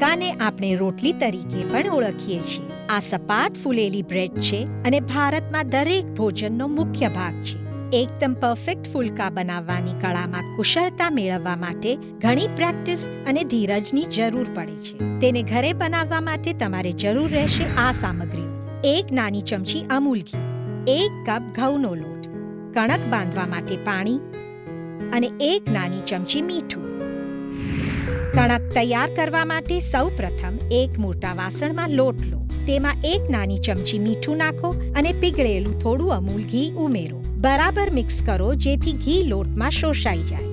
ફુલકાને આપણે રોટલી તરીકે પણ ઓળખીએ છીએ. આ સપાટ ફૂલેલી બ્રેડ છે અને ભારતમાં દરેક ભોજનનો મુખ્ય ભાગ છે. એકદમ પરફેક્ટ ફુલકા બનાવવાની કળામાં કુશળતા મેળવવા માટે ઘણી પ્રેક્ટિસ અને ધીરજની જરૂર પડે છે. તેને ઘરે બનાવવા માટે તમારે જરૂર રહેશે આ સામગ્રીઓ: 1 નાની ચમચી અમૂલ ઘી, 1 કપ ઘઉંનો લોટ, કણક બાંધવા માટે પાણી અને 1 નાની ચમચી મીઠું. કણક તૈયાર કરવા માટે સૌપ્રથમ એક મોટા વાસણમાં લોટ લો. તેમાં 1 નાની ચમચી મીઠું નાખો અને પીગળેલું થોડું અમૂલ ઘી ઉમેરો. બરાબર મિક્સ કરો જેથી ઘી લોટમાં શોષાઈ જાય.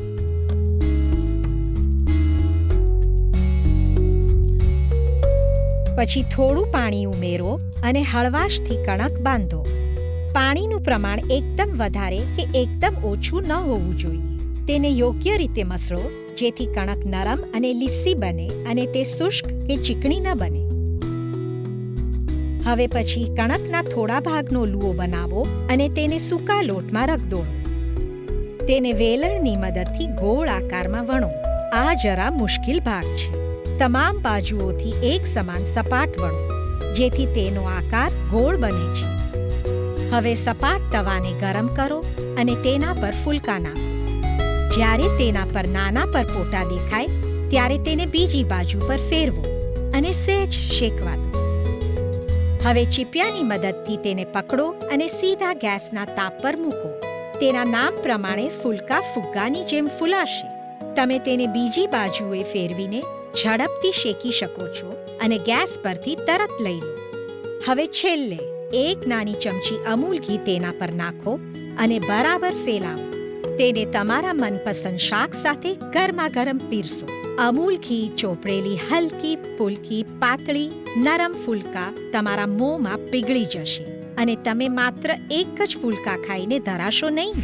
પછી થોડું પાણી ઉમેરો અને હળવાશથી કણક બાંધો. પાણીનું પ્રમાણ એકદમ વધારે કે એકદમ ઓછું ન હોવું જોઈએ. તેને યોગ્ય રીતે મસળો જેથી કણક નરમ અને લીસી બને અને તે શુષ્ક કે ચીકણી ન બને. હવે પછી કણકના થોડા ભાગનો લુઓ બનાવો અને તેને સૂકા લોટમાં રગદોળો. તેને વેલણની મદદથી ગોળ આકારમાં વણો. આ જરા મુશ્કેલ ભાગ છે. તમામ બાજુઓથી એક સમાન સપાટ વણો જેથી તેનો આકાર ગોળ બને છે. હવે સપાટ તવાને ગરમ કરો અને તેના પર ફુલકા નાખો. જ્યારે તેના પર નાના પરપોટા દેખાય ત્યારે તેને બીજી બાજુ પર ફેરવો અને સહેજ શેકવા દો. હવે ચીપિયાની મદદથી તેને પકડો અને સીધા ગેસના તાપ પર મૂકો. તેના નામ પ્રમાણે ફુલકા ફુગ્ગાની જેમ ફૂલાશે. તમે તેને બીજી બાજુએ ફેરવીને ઝડપથી શેકી શકો છો અને ગેસ પરથી તરત લઈ લો. હવે છેલ્લે 1 નાની ચમચી અમૂલ ઘી તેના પર નાખો અને બરાબર ફેલાવો. તેને તમારા મનપસંદ શાક સાથે ગરમાગરમ પીરસો. અમૂલ ઘી ચોપડેલી હલકી ફુલકી પાતળી નરમ ફુલકા તમારા મોંમાં પીગળી જશે અને તમે માત્ર એક જ ફુલકા ખાઈને ધરાશો નહીં.